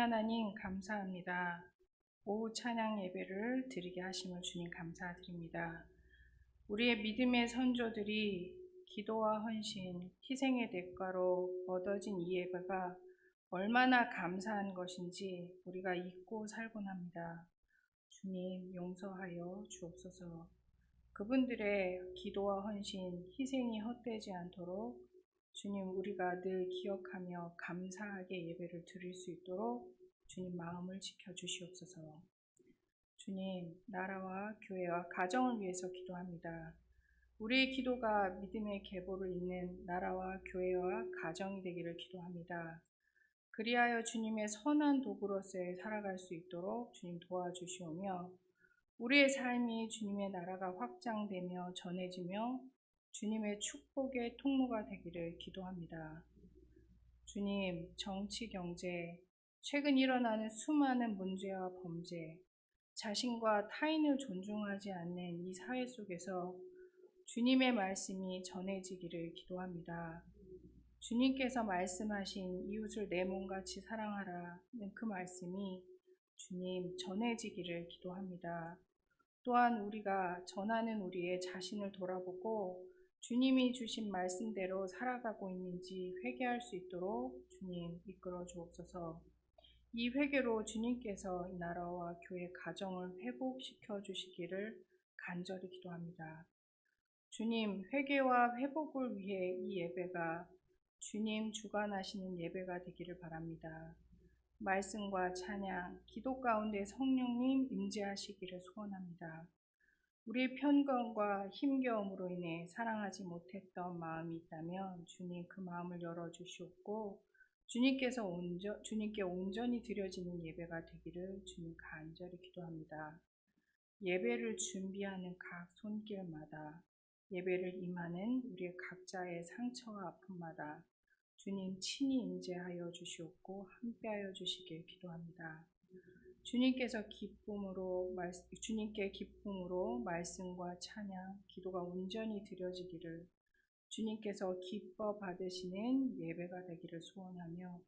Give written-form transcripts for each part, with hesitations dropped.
하나님 감사합니다. 오후 찬양 예배를 드리게 하심을 주님 감사드립니다. 우리의 믿음의 선조들이 기도와 헌신, 희생의 대가로 얻어진 이 예배가 얼마나 감사한 것인지 우리가 잊고 살곤 합니다. 주님 용서하여 주옵소서. 그분들의 기도와 헌신, 희생이 헛되지 않도록 주님 우리가 늘 기억하며 감사하게 예배를 드릴 수 있도록 주님 마음을 지켜주시옵소서. 주님 나라와 교회와 가정을 위해서 기도합니다. 우리의 기도가 믿음의 계보를 잇는 나라와 교회와 가정이 되기를 기도합니다. 그리하여 주님의 선한 도구로서 살아갈 수 있도록 주님 도와주시오며 우리의 삶이 주님의 나라가 확장되며 전해지며 주님의 축복의 통로가 되기를 기도합니다. 주님, 정치, 경제, 최근 일어나는 수많은 문제와 범죄, 자신과 타인을 존중하지 않는 이 사회 속에서 주님의 말씀이 전해지기를 기도합니다. 주님께서 말씀하신 이웃을 내 몸같이 사랑하라는 그 말씀이 주님 전해지기를 기도합니다. 또한 우리가 전하는 우리의 자신을 돌아보고 주님이 주신 말씀대로 살아가고 있는지 회개할 수 있도록 주님 이끌어 주옵소서. 이 회개로 주님께서 이 나라와 교회 가정을 회복시켜 주시기를 간절히 기도합니다. 주님 회개와 회복을 위해 이 예배가 주님 주관하시는 예배가 되기를 바랍니다. 말씀과 찬양, 기도 가운데 성령님 임재하시기를 소원합니다. 우리의 편견과 힘겨움으로 인해 사랑하지 못했던 마음이 있다면 주님 그 마음을 열어주시옵고 주님께 온전히 드려지는 예배가 되기를 주님 간절히 기도합니다. 예배를 준비하는 각 손길마다 예배를 임하는 우리의 각자의 상처와 아픔마다 주님 친히 임재하여 주시옵고 함께하여 주시길 기도합니다. 주님께 기쁨으로 말씀과 찬양, 기도가 온전히 드려지기를 주님께서 기뻐 받으시는 예배가 되기를 소원하며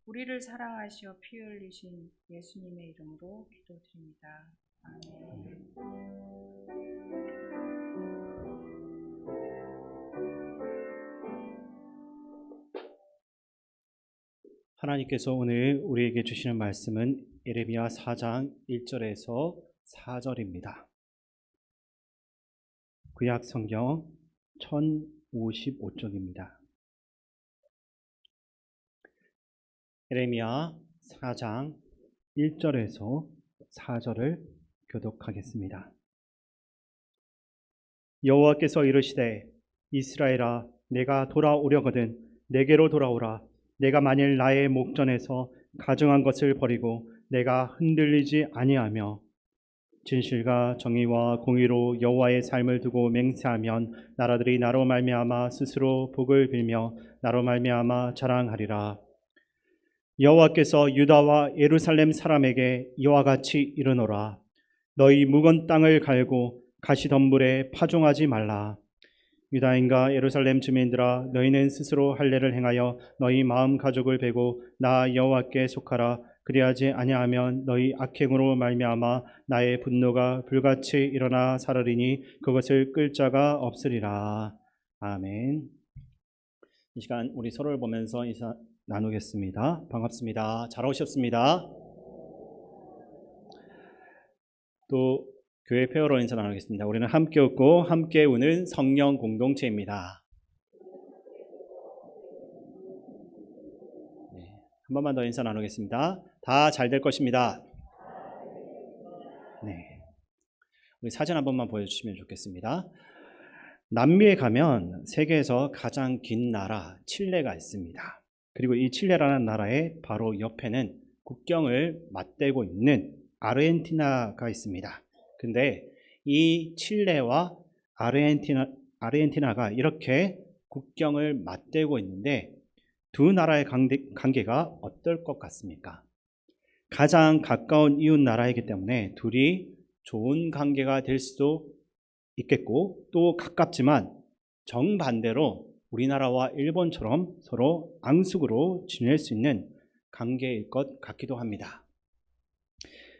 우리를 사랑하시어 피 흘리신 예수님의 이름으로 기도드립니다. 아멘. 하나님께서 오늘 우리에게 주시는 말씀은 예레미야 4장 1절에서 4절입니다. 구약 성경 1055쪽입니다. 예레미야 4장 1절에서 4절을 교독하겠습니다. 여호와께서 이르시되 이스라엘아 내가 돌아오려거든 내게로 돌아오라. 내가 만일 나의 목전에서 가증한 것을 버리고 내가 흔들리지 아니하며 진실과 정의와 공의로 여호와의 삶을 두고 맹세하면 나라들이 나로 말미암아 스스로 복을 빌며 나로 말미암아 자랑하리라. 여호와께서 유다와 예루살렘 사람에게 이와 같이 이르노라. 너희 묵은 땅을 갈고 가시덤불에 파종하지 말라. 유다인과 예루살렘 주민들아 너희는 스스로 할례를 행하여 너희 마음 가족을 베고 나 여호와께 속하라. 그리하지 아니하면 너희 악행으로 말미암아 나의 분노가 불같이 일어나 사르리니 그것을 끌 자가 없으리라. 아멘. 이 시간 우리 서로를 보면서 인사 나누겠습니다. 반갑습니다. 잘 오셨습니다. 또 교회 페어로 인사 나누겠습니다. 우리는 함께 웃고 함께 우는 성령 공동체입니다. 네, 한 번만 더 인사 나누겠습니다. 다 잘 될 것입니다. 네, 우리 사진 한 번만 보여주시면 좋겠습니다. 남미에 가면 세계에서 가장 긴 나라 칠레가 있습니다. 그리고 이 칠레라는 나라의 바로 옆에는 국경을 맞대고 있는 아르헨티나가 있습니다. 근데 이 칠레와 아르헨티나가 이렇게 국경을 맞대고 있는데 두 나라의 관계가 어떨 것 같습니까? 가장 가까운 이웃 나라이기 때문에 둘이 좋은 관계가 될 수도 있겠고 또 가깝지만 정반대로 우리나라와 일본처럼 서로 앙숙으로 지낼 수 있는 관계일 것 같기도 합니다.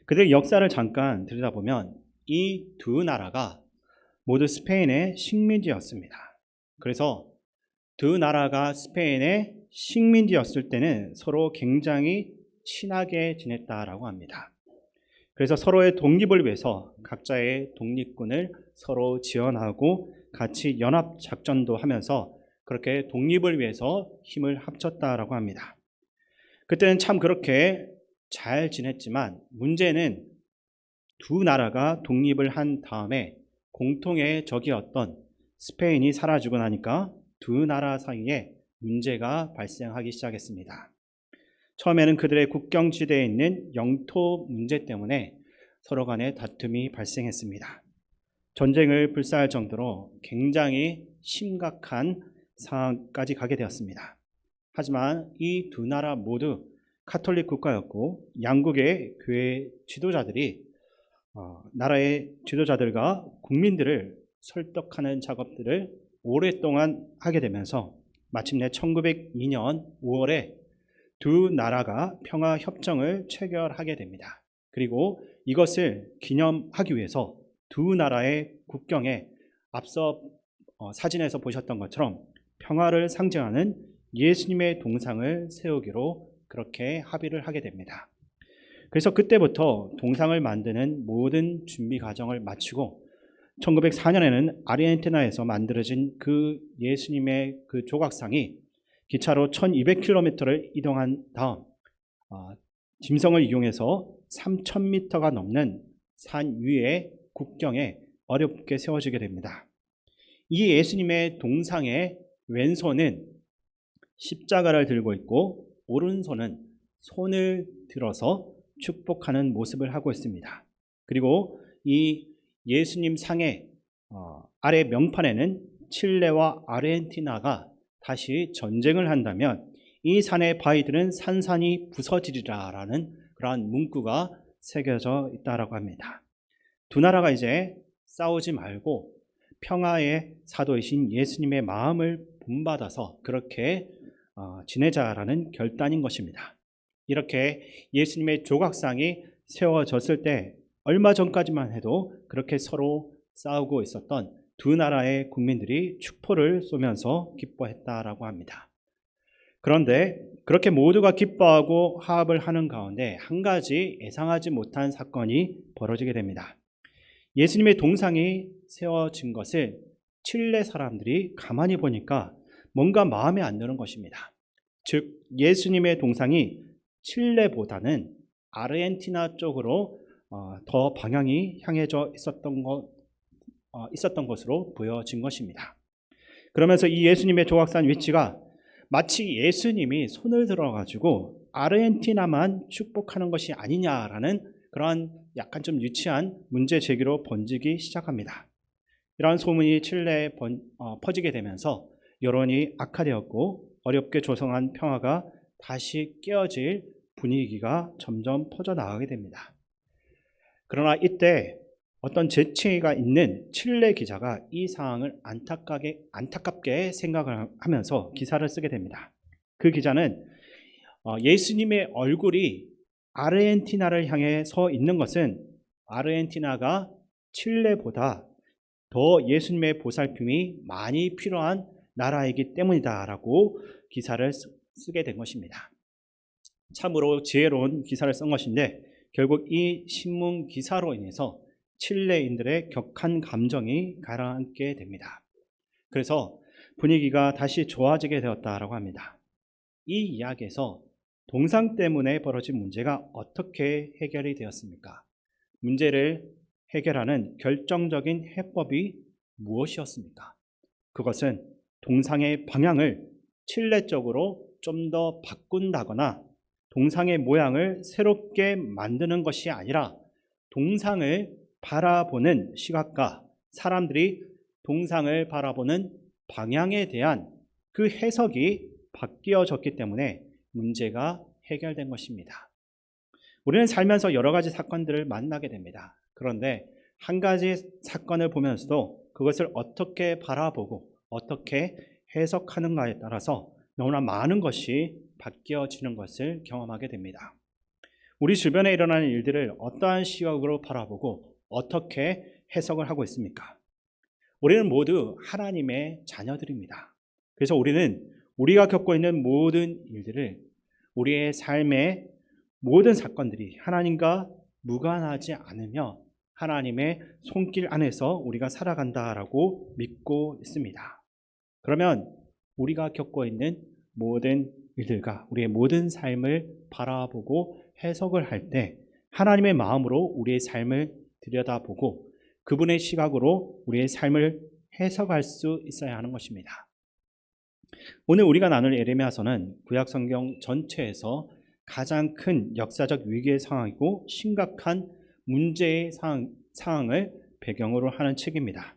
그들의 역사를 잠깐 들여다보면 이 두 나라가 모두 스페인의 식민지였습니다. 그래서 두 나라가 스페인의 식민지였을 때는 서로 굉장히 친하게 지냈다라고 합니다. 그래서 서로의 독립을 위해서 각자의 독립군을 서로 지원하고 같이 연합 작전도 하면서 그렇게 독립을 위해서 힘을 합쳤다라고 합니다. 그때는 참 그렇게 잘 지냈지만 문제는 두 나라가 독립을 한 다음에 공통의 적이었던 스페인이 사라지고 나니까 두 나라 사이에 문제가 발생하기 시작했습니다. 처음에는 그들의 국경지대에 있는 영토 문제 때문에 서로 간에 다툼이 발생했습니다. 전쟁을 불사할 정도로 굉장히 심각한 상황까지 가게 되었습니다. 하지만 이 두 나라 모두 카톨릭 국가였고 양국의 교회 지도자들이 나라의 지도자들과 국민들을 설득하는 작업들을 오랫동안 하게 되면서 마침내 1902년 5월에 두 나라가 평화협정을 체결하게 됩니다. 그리고 이것을 기념하기 위해서 두 나라의 국경에 앞서 사진에서 보셨던 것처럼 평화를 상징하는 예수님의 동상을 세우기로 그렇게 합의를 하게 됩니다. 그래서 그때부터 동상을 만드는 모든 준비 과정을 마치고 1904년에는 아르헨티나에서 만들어진 그 예수님의 그 조각상이 기차로 1200km를 이동한 다음 짐성을 이용해서 3000m가 넘는 산 위의 국경에 어렵게 세워지게 됩니다. 이 예수님의 동상의 왼손은 십자가를 들고 있고 오른손은 손을 들어서 축복하는 모습을 하고 있습니다. 그리고 이 예수님 상의 아래 명판에는 칠레와 아르헨티나가 다시 전쟁을 한다면 이 산의 바위들은 산산이 부서지리라라는 그러한 문구가 새겨져 있다라고 합니다. 두 나라가 이제 싸우지 말고 평화의 사도이신 예수님의 마음을 본받아서 그렇게 지내자라는 결단인 것입니다. 이렇게 예수님의 조각상이 세워졌을 때 얼마 전까지만 해도 그렇게 서로 싸우고 있었던 두 나라의 국민들이 축포를 쏘면서 기뻐했다라고 합니다. 그런데 그렇게 모두가 기뻐하고 화합을 하는 가운데 한 가지 예상하지 못한 사건이 벌어지게 됩니다. 예수님의 동상이 세워진 것을 칠레 사람들이 가만히 보니까 뭔가 마음에 안 드는 것입니다. 즉 예수님의 동상이 칠레보다는 아르헨티나 쪽으로 더 방향이 향해져 있었던 것으로 보여진 것입니다. 그러면서 이 예수님의 조각상 위치가 마치 예수님이 손을 들어가지고 아르헨티나만 축복하는 것이 아니냐라는 그러한 약간 좀 유치한 문제 제기로 번지기 시작합니다. 이러한 소문이 칠레에 퍼지게 되면서 여론이 악화되었고 어렵게 조성한 평화가 다시 깨어질 분위기가 점점 퍼져나가게 됩니다. 그러나 이때 어떤 재치가 있는 칠레 기자가 이 상황을 안타깝게 생각을 하면서 기사를 쓰게 됩니다. 그 기자는 예수님의 얼굴이 아르헨티나를 향해 서 있는 것은 아르헨티나가 칠레보다 더 예수님의 보살핌이 많이 필요한 나라이기 때문이다라고 기사를 쓰게 된 것입니다. 참으로 지혜로운 기사를 쓴 것인데 결국 이 신문 기사로 인해서 칠레인들의 격한 감정이 가라앉게 됩니다. 그래서 분위기가 다시 좋아지게 되었다라고 합니다. 이 이야기에서 동상 때문에 벌어진 문제가 어떻게 해결이 되었습니까? 문제를 해결하는 결정적인 해법이 무엇이었습니까? 그것은 동상의 방향을 칠레 쪽으로 좀 더 바꾼다거나 동상의 모양을 새롭게 만드는 것이 아니라 동상을 바라보는 시각과 사람들이 동상을 바라보는 방향에 대한 그 해석이 바뀌어졌기 때문에 문제가 해결된 것입니다. 우리는 살면서 여러 가지 사건들을 만나게 됩니다. 그런데 한 가지 사건을 보면서도 그것을 어떻게 바라보고 어떻게 해석하는가에 따라서 너무나 많은 것이 바뀌어지는 것을 경험하게 됩니다. 우리 주변에 일어나는 일들을 어떠한 시각으로 바라보고 어떻게 해석을 하고 있습니까? 우리는 모두 하나님의 자녀들입니다. 그래서 우리가 겪고 있는 모든 일들을, 우리의 삶의 모든 사건들이 하나님과 무관하지 않으며 하나님의 손길 안에서 우리가 살아간다라고 믿고 있습니다. 그러면 우리가 겪고 있는 모든 일들과 우리의 모든 삶을 바라보고 해석을 할 때 하나님의 마음으로 우리의 삶을 들여다보고 그분의 시각으로 우리의 삶을 해석할 수 있어야 하는 것입니다. 오늘 우리가 나눌 예레미야서는 구약 성경 전체에서 가장 큰 역사적 위기의 상황이고 심각한 문제의 상황을 배경으로 하는 책입니다.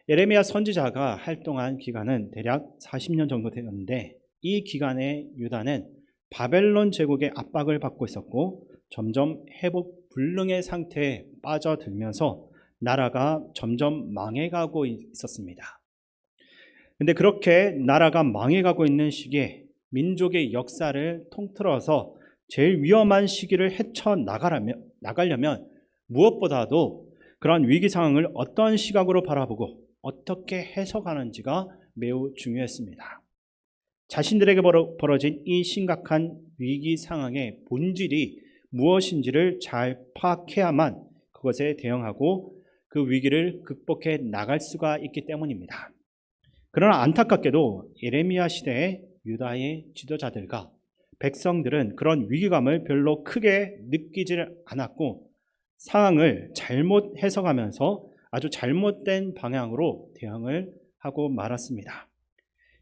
예레미야 선지자가 활동한 기간은 대략 40년 정도 되었는데 이 기간에 유다는 바벨론 제국의 압박을 받고 있었고 점점 회복 불능의 상태에 빠져들면서 나라가 점점 망해가고 있었습니다. 근데 그렇게 나라가 망해가고 있는 시기에 민족의 역사를 통틀어서 제일 위험한 시기를 헤쳐나가려면 무엇보다도 그러한 위기 상황을 어떤 시각으로 바라보고 어떻게 해석하는지가 매우 중요했습니다. 자신들에게 벌어진 이 심각한 위기 상황의 본질이 무엇인지를 잘 파악해야만 그것에 대응하고 그 위기를 극복해 나갈 수가 있기 때문입니다. 그러나 안타깝게도 예레미야 시대의 유다의 지도자들과 백성들은 그런 위기감을 별로 크게 느끼질 않았고 상황을 잘못 해석하면서 아주 잘못된 방향으로 대응을 하고 말았습니다.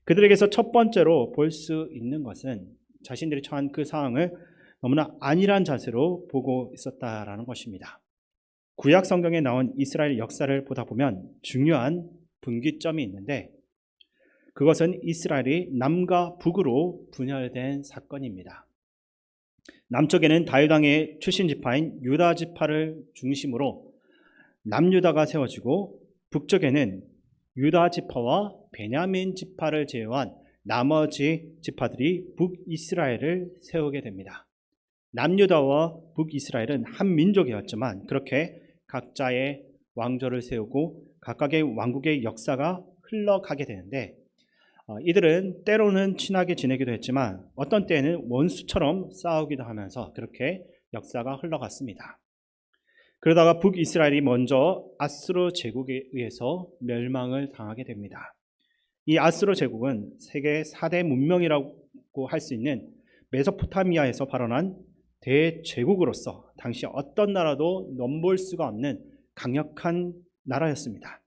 그들에게서 첫 번째로 볼 수 있는 것은 자신들이 처한 그 상황을 너무나 안일한 자세로 보고 있었다라는 것입니다. 구약 성경에 나온 이스라엘 역사를 보다 보면 중요한 분기점이 있는데 그것은 이스라엘이 남과 북으로 분열된 사건입니다. 남쪽에는 다윗 왕의 출신 지파인 유다 지파를 중심으로 남유다가 세워지고 북쪽에는 유다 지파와 베냐민 지파를 제외한 나머지 지파들이 북이스라엘을 세우게 됩니다. 남유다와 북이스라엘은 한 민족이었지만 그렇게 각자의 왕조를 세우고 각각의 왕국의 역사가 흘러가게 되는데 이들은 때로는 친하게 지내기도 했지만 어떤 때에는 원수처럼 싸우기도 하면서 그렇게 역사가 흘러갔습니다. 그러다가 북이스라엘이 먼저 아수르 제국에 의해서 멸망을 당하게 됩니다. 이 아수르 제국은 세계 4대 문명이라고 할 수 있는 메소포타미아에서 발원한 대제국으로서 당시 어떤 나라도 넘볼 수가 없는 강력한 나라였습니다.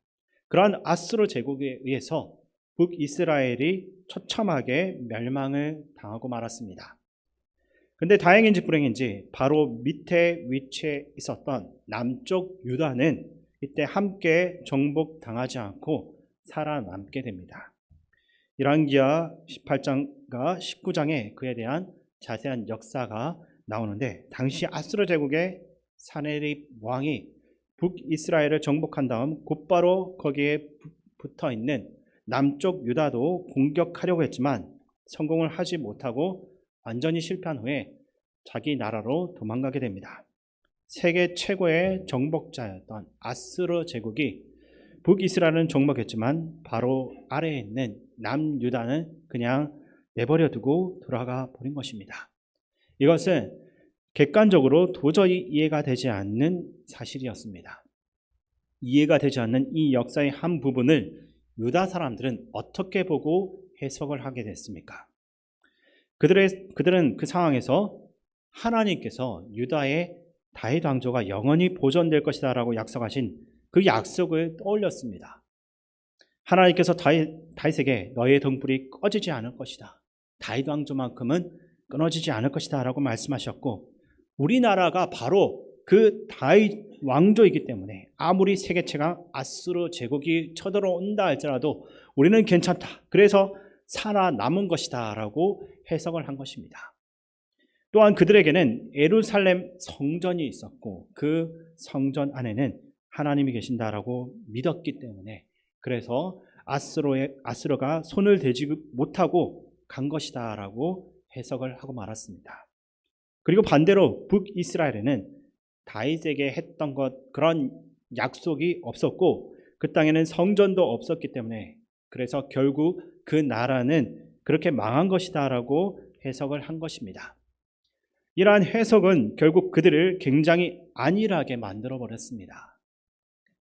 그러한 아수르 제국에 의해서 북이스라엘이 처참하게 멸망을 당하고 말았습니다. 그런데 다행인지 불행인지 바로 밑에 위치해 있었던 남쪽 유다는 이때 함께 정복당하지 않고 살아남게 됩니다. 열왕기하 18장과 19장에 그에 대한 자세한 역사가 나오는데 당시 아수르 제국의 사네립 왕이 북이스라엘을 정복한 다음 곧바로 거기에 붙어 있는 남쪽 유다도 공격하려고 했지만 성공을 하지 못하고 완전히 실패한 후에 자기 나라로 도망가게 됩니다. 세계 최고의 정복자였던 아수르 제국이 북이스라엘은 정복했지만 바로 아래에 있는 남유다는 그냥 내버려 두고 돌아가 버린 것입니다. 이것은 객관적으로 도저히 이해가 되지 않는 사실이었습니다. 이해가 되지 않는 이 역사의 한 부분을 유다 사람들은 어떻게 보고 해석을 하게 됐습니까? 그들은 그 상황에서 하나님께서 유다의 다윗 왕조가 영원히 보존될 것이다 라고 약속하신 그 약속을 떠올렸습니다. 하나님께서 다윗에게 너의 등불이 꺼지지 않을 것이다. 다윗 왕조만큼은 끊어지지 않을 것이다 라고 말씀하셨고 우리나라가 바로 그 다윗 왕조이기 때문에 아무리 세계 최강 아수르 제국이 쳐들어온다 할지라도 우리는 괜찮다. 그래서 살아남은 것이다 라고 해석을 한 것입니다. 또한 그들에게는 예루살렘 성전이 있었고 그 성전 안에는 하나님이 계신다라고 믿었기 때문에 그래서 아수르가 손을 대지 못하고 간 것이다라고 해석을 하고 말았습니다. 그리고 반대로 북이스라엘에는 다윗에게 했던 그런 약속이 없었고 그 땅에는 성전도 없었기 때문에 그래서 결국 그 나라는 그렇게 망한 것이다라고 해석을 한 것입니다. 이러한 해석은 결국 그들을 굉장히 안일하게 만들어 버렸습니다.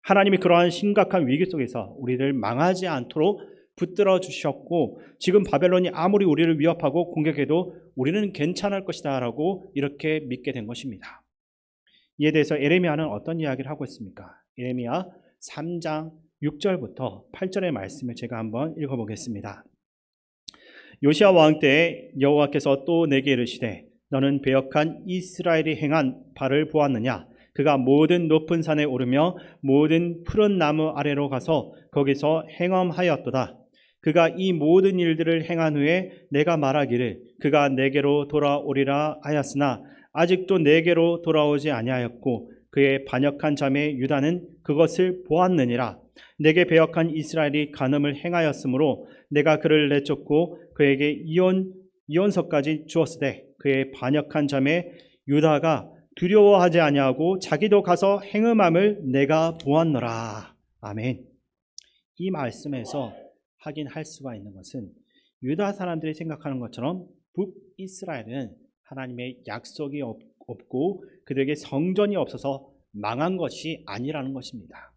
하나님이 그러한 심각한 위기 속에서 우리를 망하지 않도록 붙들어 주셨고 지금 바벨론이 아무리 우리를 위협하고 공격해도 우리는 괜찮을 것이다 라고 이렇게 믿게 된 것입니다. 이에 대해서 에레미야는 어떤 이야기를 하고 있습니까? 에레미야 3장 6절부터 8절의 말씀을 제가 한번 읽어보겠습니다. 요시야 왕 때에 여호와께서 또 내게 이르시되 너는 배역한 이스라엘이 행한 바를 보았느냐? 그가 모든 높은 산에 오르며 모든 푸른 나무 아래로 가서 거기서 행엄하였도다. 그가 이 모든 일들을 행한 후에 내가 말하기를 그가 내게로 돌아오리라 하였으나 아직도 내게로 돌아오지 아니하였고 그의 반역한 자매 유다는 그것을 보았느니라. 내게 배역한 이스라엘이 간음을 행하였으므로 내가 그를 내쫓고 그에게 이혼서까지 주었으되 그의 반역한 자매 유다가 두려워하지 아니하고 자기도 가서 행음함을 내가 보았노라. 아멘. 이 말씀에서 확인할 수가 있는 것은 유다 사람들이 생각하는 것처럼 북이스라엘은 하나님의 약속이 없고 그들에게 성전이 없어서 망한 것이 아니라는 것입니다.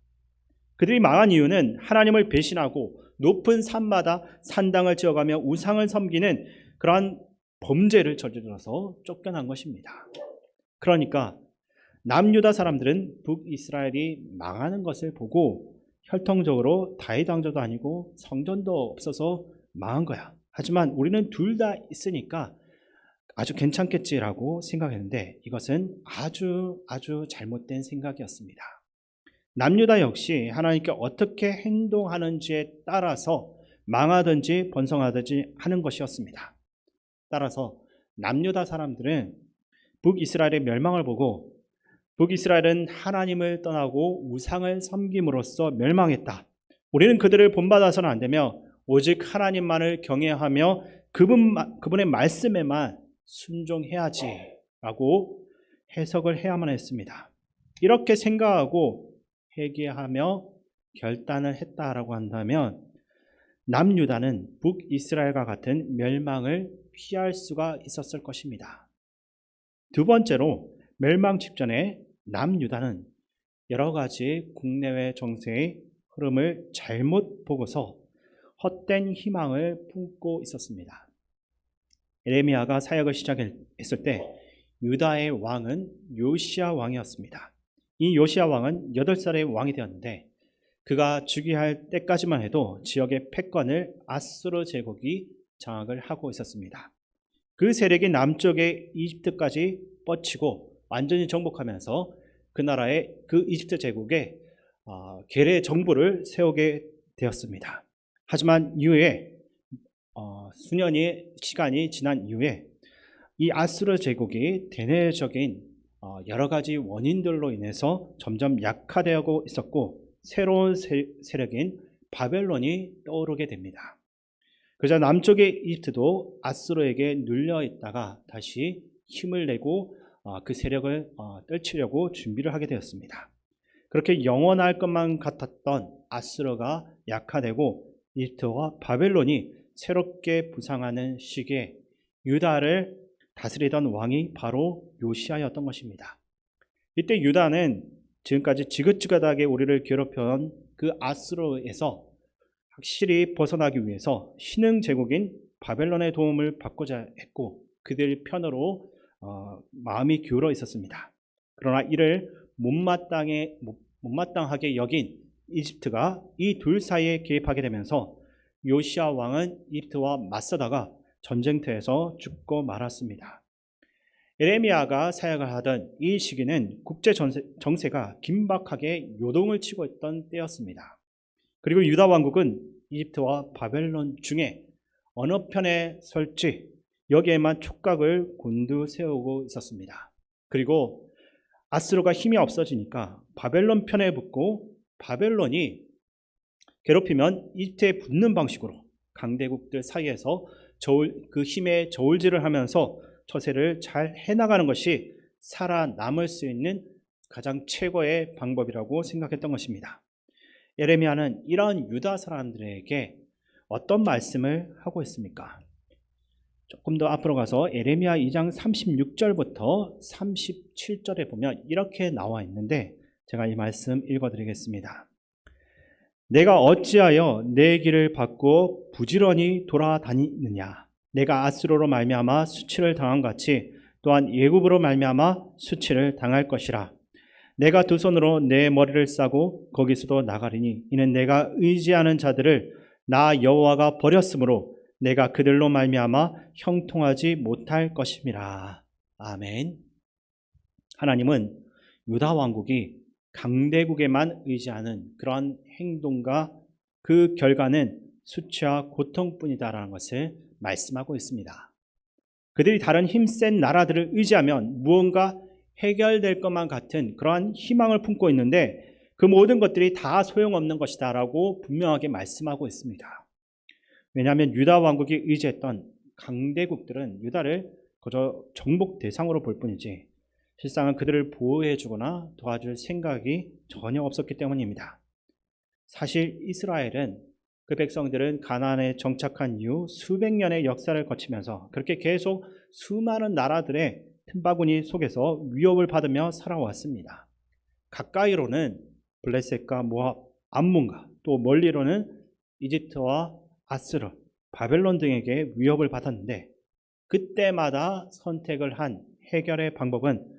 그들이 망한 이유는 하나님을 배신하고 높은 산마다 산당을 지어가며 우상을 섬기는 그러한 범죄를 저질러서 쫓겨난 것입니다. 그러니까 남유다 사람들은 북이스라엘이 망하는 것을 보고 혈통적으로 다윗 왕조도 아니고 성전도 없어서 망한 거야. 하지만 우리는 둘 다 있으니까 아주 괜찮겠지라고 생각했는데 이것은 아주 잘못된 생각이었습니다. 남유다 역시 하나님께 어떻게 행동하는지에 따라서 망하든지 번성하든지 하는 것이었습니다. 따라서 남유다 사람들은 북이스라엘의 멸망을 보고 북이스라엘은 하나님을 떠나고 우상을 섬김으로써 멸망했다. 우리는 그들을 본받아서는 안 되며 오직 하나님만을 경외하며 그분의 말씀에만 순종해야지라고 해석을 해야만 했습니다. 이렇게 생각하고 회개하며 결단을 했다라고 한다면 남유다는 북이스라엘과 같은 멸망을 피할 수가 있었을 것입니다. 두 번째로 멸망 직전에 남유다는 여러 가지 국내외 정세의 흐름을 잘못 보고서 헛된 희망을 품고 있었습니다. 에레미야가 사역을 시작했을 때 유다의 왕은 요시야 왕이었습니다. 이 요시야 왕은 8살의 왕이 되었는데 그가 즉위할 때까지만 해도 지역의 패권을 아수르 제국이 장악을 하고 있었습니다. 그 세력이 남쪽의 이집트까지 뻗치고 완전히 정복하면서 그 나라의 그 이집트 제국에 계례 정부를 세우게 되었습니다. 하지만 이후에 수년의 시간이 지난 이후에 이 아수르 제국이 대내적인 여러 가지 원인들로 인해서 점점 약화되고 있었고 새로운 세력인 바벨론이 떠오르게 됩니다. 그러자 남쪽의 이집트도 아수르에게 눌려 있다가 다시 힘을 내고 그 세력을 떨치려고 준비를 하게 되었습니다. 그렇게 영원할 것만 같았던 아수르가 약화되고 이집트와 바벨론이 새롭게 부상하는 시기에 유다를 다스리던 왕이 바로 요시야였던 것입니다. 이때 유다는 지금까지 지긋지긋하게 우리를 괴롭혀온 그 아수르에서 확실히 벗어나기 위해서 신흥 제국인 바벨론의 도움을 받고자 했고 그들 편으로 마음이 기울어 있었습니다. 그러나 이를 못마땅하게 여긴 이집트가 이 둘 사이에 개입하게 되면서 요시야 왕은 이집트와 맞서다가 전쟁터에서 죽고 말았습니다. 에레미야가 사역을 하던 이 시기는 국제 정세가 긴박하게 요동을 치고 있던 때였습니다. 그리고 유다 왕국은 이집트와 바벨론 중에 어느 편에 설지 여기에만 촉각을 곤두세우고 있었습니다. 그리고 아수르가 힘이 없어지니까 바벨론 편에 붙고 바벨론이 괴롭히면 이집트에 붙는 방식으로 강대국들 사이에서 그 힘에 저울질을 하면서 처세를 잘 해나가는 것이 살아남을 수 있는 가장 최고의 방법이라고 생각했던 것입니다. 예레미야는 이런 유다 사람들에게 어떤 말씀을 하고 있습니까? 조금 더 앞으로 가서 예레미야 2장 36절부터 37절에 보면 이렇게 나와 있는데 제가 이 말씀 읽어드리겠습니다. 내가 어찌하여 내 길을 바꾸어 부지런히 돌아다니느냐? 내가 아수르로 말미암아 수치를 당한 같이 또한 예굽으로 말미암아 수치를 당할 것이라. 내가 두 손으로 내 머리를 싸고 거기서도 나가리니 이는 내가 의지하는 자들을 나 여호와가 버렸으므로 내가 그들로 말미암아 형통하지 못할 것임이라. 아멘. 하나님은 유다 왕국이 강대국에만 의지하는 그런 행동과 그 결과는 수치와 고통뿐이다라는 것을 말씀하고 있습니다. 그들이 다른 힘센 나라들을 의지하면 무언가 해결될 것만 같은 그러한 희망을 품고 있는데 그 모든 것들이 다 소용없는 것이다라고 분명하게 말씀하고 있습니다. 왜냐하면 유다 왕국이 의지했던 강대국들은 유다를 그저 정복 대상으로 볼 뿐이지 실상은 그들을 보호해 주거나 도와줄 생각이 전혀 없었기 때문입니다. 사실 이스라엘은 그 백성들은 가나안에 정착한 이후 수백 년의 역사를 거치면서 그렇게 계속 수많은 나라들의 틈바구니 속에서 위협을 받으며 살아왔습니다. 가까이로는 블레셋과 모압, 암몬과 또 멀리로는 이집트와 아스르, 바벨론 등에게 위협을 받았는데 그때마다 선택을 한 해결의 방법은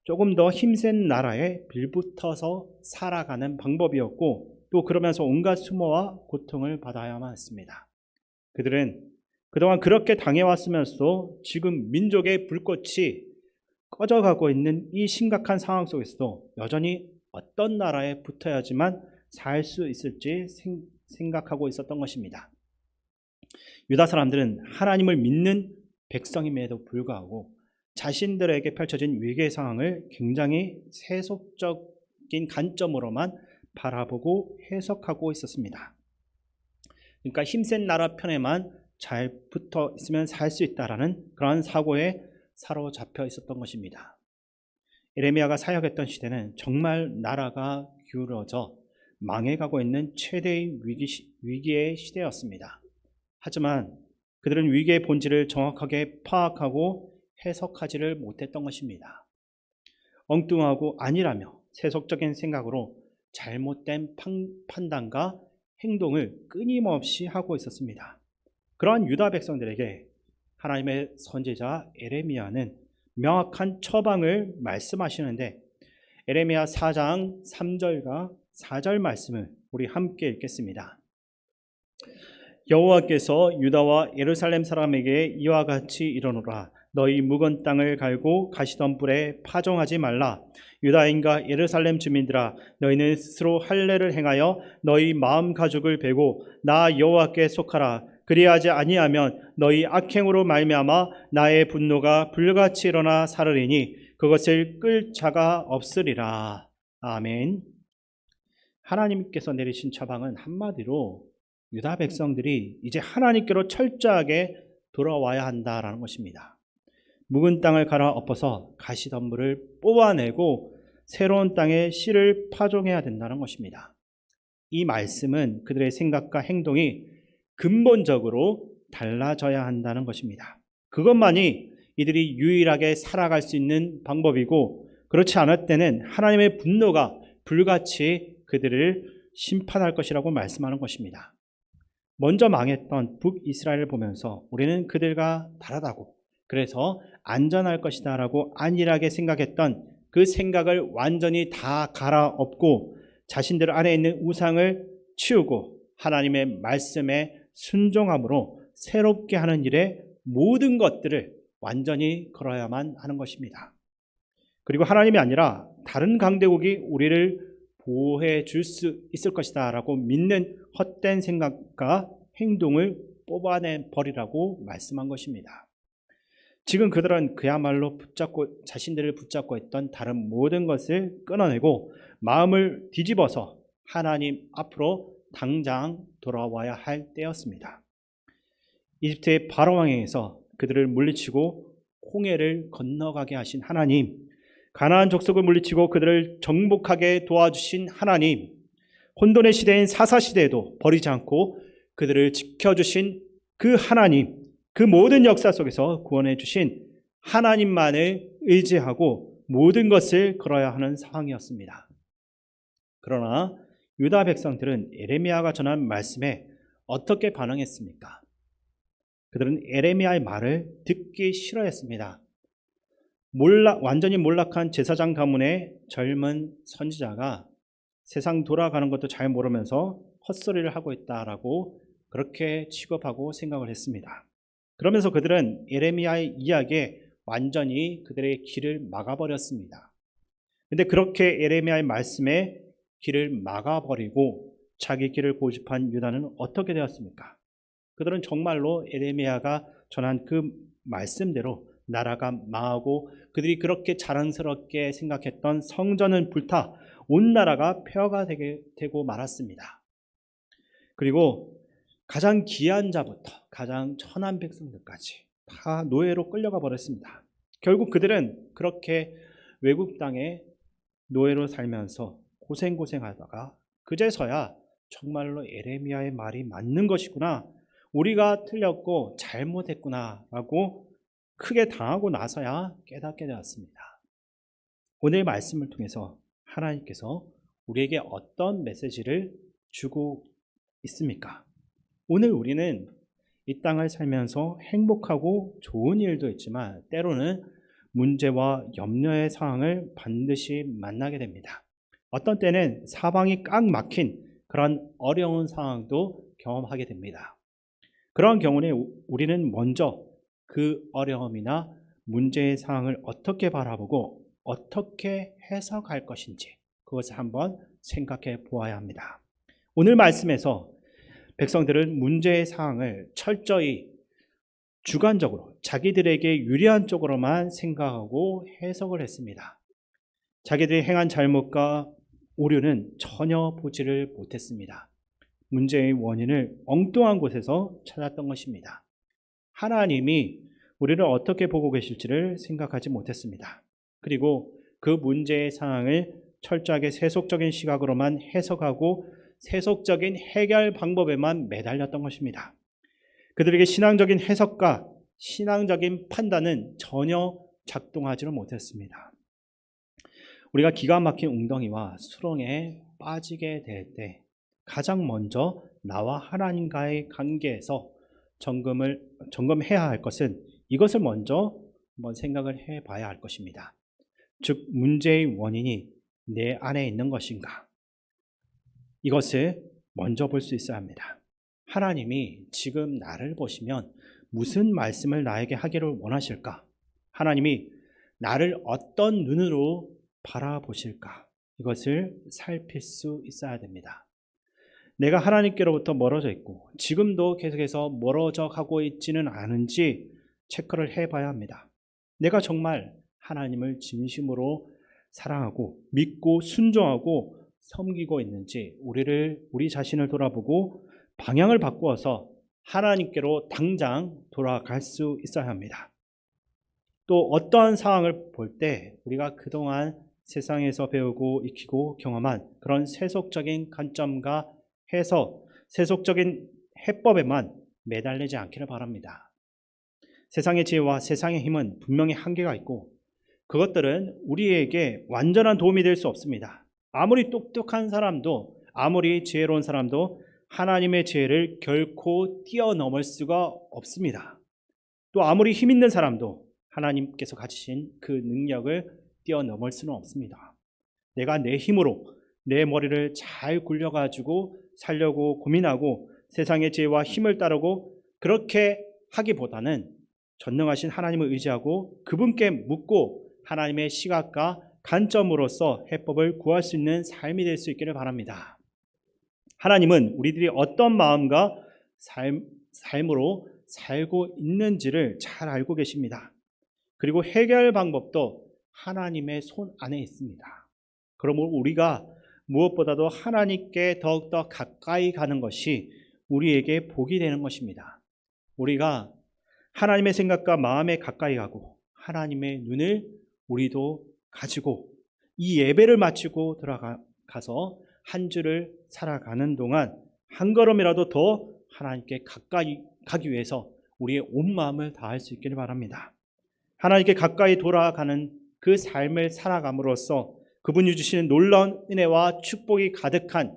조금 더 힘센 나라에 빌붙어서 살아가는 방법이었고 또 그러면서 온갖 수모와 고통을 받아야만 했습니다. 그들은 그동안 그렇게 당해왔으면서도 지금 민족의 불꽃이 꺼져가고 있는 이 심각한 상황 속에서도 여전히 어떤 나라에 붙어야지만 살 수 있을지 생각하고 있었던 것입니다. 유다 사람들은 하나님을 믿는 백성임에도 불구하고 자신들에게 펼쳐진 위기의 상황을 굉장히 세속적인 관점으로만 바라보고 해석하고 있었습니다. 그러니까 힘센 나라 편에만 잘 붙어 있으면 살 수 있다라는 그런 사고에 사로잡혀 있었던 것입니다. 예레미야가 사역했던 시대는 정말 나라가 기울어져 망해가고 있는 최대의 위기의 시대였습니다. 하지만 그들은 위기의 본질을 정확하게 파악하고 해석하지를 못했던 것입니다. 엉뚱하고 아니라며 세속적인 생각으로 잘못된 판단과 행동을 끊임없이 하고 있었습니다. 그러한 유다 백성들에게 하나님의 선지자 예레미야는 명확한 처방을 말씀하시는데 예레미야 4장 3절과 4절 말씀을 우리 함께 읽겠습니다. 여호와께서 유다와 예루살렘 사람에게 이와 같이 이르노라. 너희 묵은 땅을 갈고 가시던 뿔에 파종하지 말라. 유다인과 예루살렘 주민들아, 너희는 스스로 할례를 행하여 너희 마음 가죽을 베고 나 여호와께 속하라. 그리하지 아니하면 너희 악행으로 말미암아 나의 분노가 불같이 일어나 사르리니 그것을 끌 자가 없으리라. 아멘. 하나님께서 내리신 처방은 한마디로 유다 백성들이 이제 하나님께로 철저하게 돌아와야 한다라는 것입니다. 묵은 땅을 갈아 엎어서 가시덤불을 뽑아내고 새로운 땅에 씨를 파종해야 된다는 것입니다. 이 말씀은 그들의 생각과 행동이 근본적으로 달라져야 한다는 것입니다. 그것만이 이들이 유일하게 살아갈 수 있는 방법이고 그렇지 않을 때는 하나님의 분노가 불같이 그들을 심판할 것이라고 말씀하는 것입니다. 먼저 망했던 북이스라엘을 보면서 우리는 그들과 다르다고 그래서 안전할 것이다 라고 안일하게 생각했던 그 생각을 완전히 다 갈아엎고 자신들 안에 있는 우상을 치우고 하나님의 말씀에 순종함으로 새롭게 하는 일에 모든 것들을 완전히 걸어야만 하는 것입니다. 그리고 하나님이 아니라 다른 강대국이 우리를 보호해 줄 수 있을 것이다 라고 믿는 헛된 생각과 행동을 뽑아내 버리라고 말씀한 것입니다. 지금 그들은 그야말로 자신들을 붙잡고 있던 다른 모든 것을 끊어내고 마음을 뒤집어서 하나님 앞으로 당장 돌아와야 할 때였습니다. 이집트의 바로 왕에게서 그들을 물리치고 홍해를 건너가게 하신 하나님, 가나안 족속을 물리치고 그들을 정복하게 도와주신 하나님, 혼돈의 시대인 사사 시대에도 버리지 않고 그들을 지켜주신 그 하나님, 그 모든 역사 속에서 구원해 주신 하나님만을 의지하고 모든 것을 걸어야 하는 상황이었습니다. 그러나 유다 백성들은 예레미야가 전한 말씀에 어떻게 반응했습니까? 그들은 예레미야의 말을 듣기 싫어했습니다. 완전히 몰락한 제사장 가문의 젊은 선지자가 세상 돌아가는 것도 잘 모르면서 헛소리를 하고 있다라고 그렇게 취급하고 생각을 했습니다. 그러면서 그들은 예레미야의 이야기에 완전히 그들의 길을 막아버렸습니다. 근데 그렇게 예레미야의 말씀에 길을 막아버리고 자기 길을 고집한 유다는 어떻게 되었습니까? 그들은 정말로 예레미야가 전한 그 말씀대로 나라가 망하고 그들이 그렇게 자랑스럽게 생각했던 성전은 불타 온 나라가 폐허가 되고 말았습니다. 그리고 가장 귀한 자부터 가장 천한 백성들까지 다 노예로 끌려가 버렸습니다. 결국 그들은 그렇게 외국 땅에 노예로 살면서 고생하다가 그제서야 정말로 예레미야의 말이 맞는 것이구나, 우리가 틀렸고 잘못했구나 라고 크게 당하고 나서야 깨닫게 되었습니다. 오늘 말씀을 통해서 하나님께서 우리에게 어떤 메시지를 주고 있습니까? 오늘 우리는 이 땅을 살면서 행복하고 좋은 일도 있지만 때로는 문제와 염려의 상황을 반드시 만나게 됩니다. 어떤 때는 사방이 꽉 막힌 그런 어려운 상황도 경험하게 됩니다. 그런 경우에 우리는 먼저 그 어려움이나 문제의 상황을 어떻게 바라보고 어떻게 해석할 것인지 그것을 한번 생각해 보아야 합니다. 오늘 말씀에서 백성들은 문제의 상황을 철저히 주관적으로 자기들에게 유리한 쪽으로만 생각하고 해석을 했습니다. 자기들이 행한 잘못과 오류는 전혀 보지를 못했습니다. 문제의 원인을 엉뚱한 곳에서 찾았던 것입니다. 하나님이 우리를 어떻게 보고 계실지를 생각하지 못했습니다. 그리고 그 문제의 상황을 철저하게 세속적인 시각으로만 해석하고 세속적인 해결 방법에만 매달렸던 것입니다. 그들에게 신앙적인 해석과 신앙적인 판단은 전혀 작동하지를 못했습니다. 우리가 기가 막힌 웅덩이와 수렁에 빠지게 될 때 가장 먼저 나와 하나님과의 관계에서 점검해야 할 것은 이것을 먼저 한번 생각을 해봐야 할 것입니다. 즉 문제의 원인이 내 안에 있는 것인가? 이것을 먼저 볼 수 있어야 합니다. 하나님이 지금 나를 보시면 무슨 말씀을 나에게 하기를 원하실까? 하나님이 나를 어떤 눈으로 바라보실까? 이것을 살필 수 있어야 됩니다. 내가 하나님께로부터 멀어져 있고 지금도 계속해서 멀어져 가고 있지는 않은지 체크를 해봐야 합니다. 내가 정말 하나님을 진심으로 사랑하고 믿고 순종하고 섬기고 있는지 우리 자신을 돌아보고 방향을 바꾸어서 하나님께로 당장 돌아갈 수 있어야 합니다. 또 어떠한 상황을 볼 때 우리가 그동안 세상에서 배우고 익히고 경험한 그런 세속적인 관점과 해서 세속적인 해법에만 매달리지 않기를 바랍니다. 세상의 지혜와 세상의 힘은 분명히 한계가 있고 그것들은 우리에게 완전한 도움이 될 수 없습니다. 아무리 똑똑한 사람도 아무리 지혜로운 사람도 하나님의 지혜를 결코 뛰어넘을 수가 없습니다. 또 아무리 힘 있는 사람도 하나님께서 가지신 그 능력을 뛰어넘을 수는 없습니다. 내가 내 힘으로 내 머리를 잘 굴려가지고 살려고 고민하고 세상의 지혜와 힘을 따르고 그렇게 하기보다는 전능하신 하나님을 의지하고 그분께 묻고 하나님의 시각과 관점으로서 해법을 구할 수 있는 삶이 될 수 있기를 바랍니다. 하나님은 우리들이 어떤 마음과 삶으로 살고 있는지를 잘 알고 계십니다. 그리고 해결 방법도 하나님의 손 안에 있습니다. 그러므로 우리가 무엇보다도 하나님께 더욱더 가까이 가는 것이 우리에게 복이 되는 것입니다. 우리가 하나님의 생각과 마음에 가까이 가고 하나님의 눈을 우리도 가지고 이 예배를 마치고 들어가서 한 주를 살아가는 동안 한 걸음이라도 더 하나님께 가까이 가기 위해서 우리의 온 마음을 다할 수 있기를 바랍니다. 하나님께 가까이 돌아가는 그 삶을 살아감으로써 그분이 주시는 놀라운 은혜와 축복이 가득한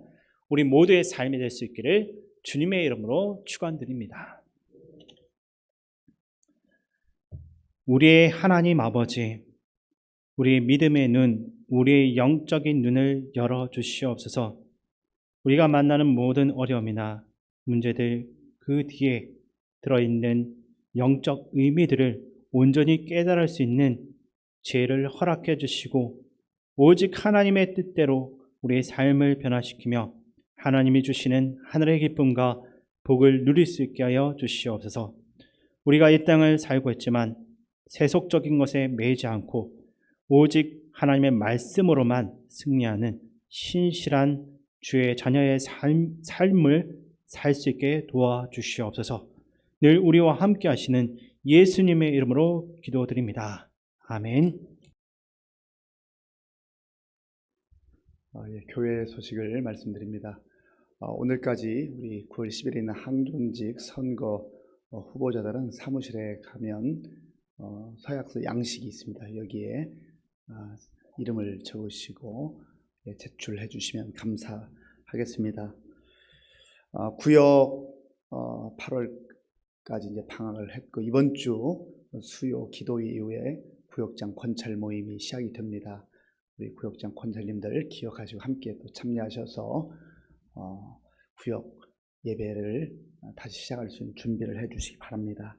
우리 모두의 삶이 될 수 있기를 주님의 이름으로 축원드립니다. 우리의 하나님 아버지, 우리의 믿음의 눈, 우리의 영적인 눈을 열어주시옵소서. 우리가 만나는 모든 어려움이나 문제들 그 뒤에 들어있는 영적 의미들을 온전히 깨달을 수 있는 지혜를 허락해 주시고 오직 하나님의 뜻대로 우리의 삶을 변화시키며 하나님이 주시는 하늘의 기쁨과 복을 누릴 수 있게 하여 주시옵소서. 우리가 이 땅을 살고 있지만 세속적인 것에 매이지 않고 오직 하나님의 말씀으로만 승리하는 신실한 주의 자녀의 삶을 살 수 있게 도와주시옵소서. 늘 우리와 함께 하시는 예수님의 이름으로 기도드립니다. 아멘. 교회 소식을 말씀드립니다. 오늘까지 우리 9월 10일에 있는 항존직 선거 후보자들은 사무실에 가면 서약서 양식이 있습니다. 여기에 이름을 적으시고 제출해 주시면 감사하겠습니다. 구역 8월까지 이제 방학을 했고 이번 주 수요 기도 이후에 구역장 권찰 모임이 시작이 됩니다. 우리 구역장 권찰님들 기억하시고 함께 또 참여하셔서 구역 예배를 다시 시작할 수 있는 준비를 해주시기 바랍니다.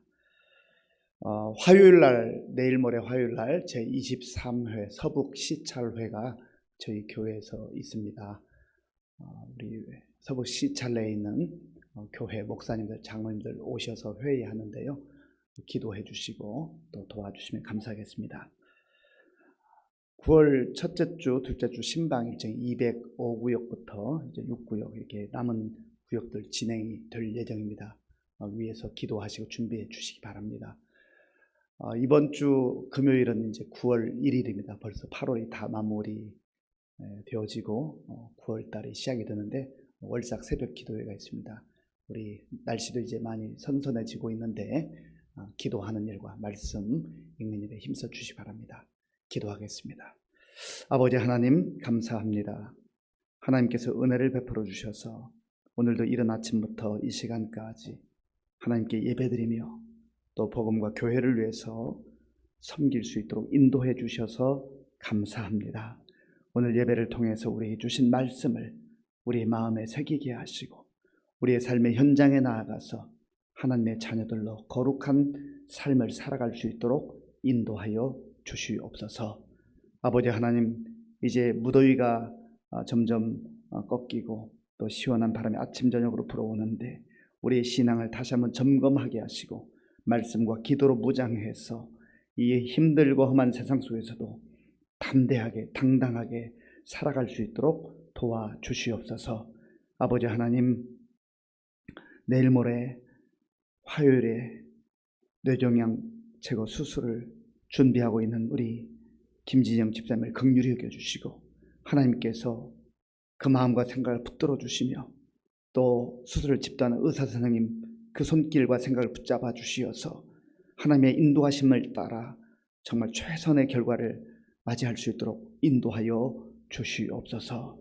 화요일날 내일 모레 화요일날 제23회 서북 시찰회가 저희 교회에서 있습니다. 우리 서북 시찰내에 있는 교회 목사님들 장로님들 오셔서 회의하는데요. 기도해 주시고 또 도와주시면 감사하겠습니다. 9월 첫째 주, 둘째 주 신방 일정이 205구역부터 이제 6구역 이렇게 남은 구역들 진행이 될 예정입니다. 위에서 기도하시고 준비해 주시기 바랍니다. 이번 주 금요일은 이제 9월 1일입니다. 벌써 8월이 다 마무리 되어지고 9월 달이 시작이 되는데 월삭 새벽 기도회가 있습니다. 우리 날씨도 이제 많이 선선해지고 있는데 기도하는 일과 말씀 읽는 일에 힘써 주시기 바랍니다. 기도하겠습니다. 아버지 하나님 감사합니다. 하나님께서 은혜를 베풀어 주셔서 오늘도 이른 아침부터 이 시간까지 하나님께 예배드리며 또 복음과 교회를 위해서 섬길 수 있도록 인도해 주셔서 감사합니다. 오늘 예배를 통해서 우리에게 주신 말씀을 우리의 마음에 새기게 하시고 우리의 삶의 현장에 나아가서 하나님의 자녀들로 거룩한 삶을 살아갈 수 있도록 인도하여 주시옵소서. 아버지 하나님, 이제 무더위가 점점 꺾이고 또 시원한 바람이 아침 저녁으로 불어오는데 우리의 신앙을 다시 한번 점검하게 하시고 말씀과 기도로 무장해서 이 힘들고 험한 세상 속에서도 담대하게 당당하게 살아갈 수 있도록 도와주시옵소서. 아버지 하나님, 내일 모레 화요일에 뇌종양 제거 수술을 준비하고 있는 우리 김진영 집사님을 긍휼히 여겨주시고 하나님께서 그 마음과 생각을 붙들어 주시며 또 수술을 집도하는 의사 선생님 그 손길과 생각을 붙잡아 주시어서 하나님의 인도하심을 따라 정말 최선의 결과를 맞이할 수 있도록 인도하여 주시옵소서.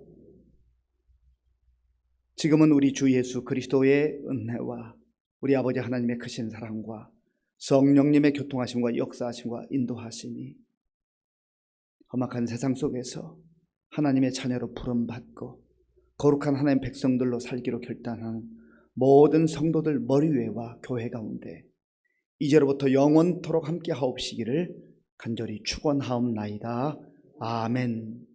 지금은 우리 주 예수 그리스도의 은혜와 우리 아버지 하나님의 크신 사랑과 성령님의 교통하심과 역사하심과 인도하심이 험악한 세상 속에서 하나님의 자녀로 부름받고 거룩한 하나님의 백성들로 살기로 결단하는 모든 성도들 머리 위에와 교회 가운데 이제로부터 영원토록 함께 하옵시기를 간절히 축원하옵나이다. 아멘.